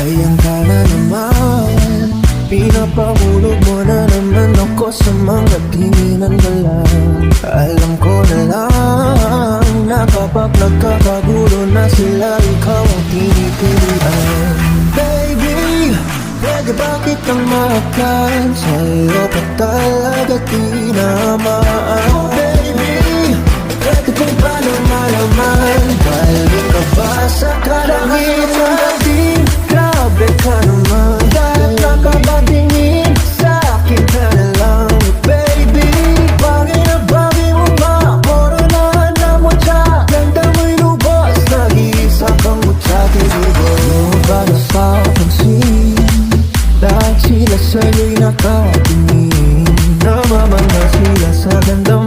Ayan ka na naman, pinapahulog mo na naman ako sa mga tinginan mo lang. Alam ko na lang na kapag nagkakagulo na sila, ikaw ang tinitilian. Baby, pwede ba kitang makan? Sa'yo pa talaga tinamaan. Oh baby, pwede ko ba na malaman? Galing ka ba sa kalangitan? Grabe ka naman, dahil nakapatingin sa'kin ka na lang. Baby, bagay na bagay mo ba? Koronahan na mo siya, ganda mo'y lubos, nag-iisa kang mutya. Tinibor mo ba na sa pansin? Dahil sila sa'yo'y nakatingin, namamangha sila sa ganda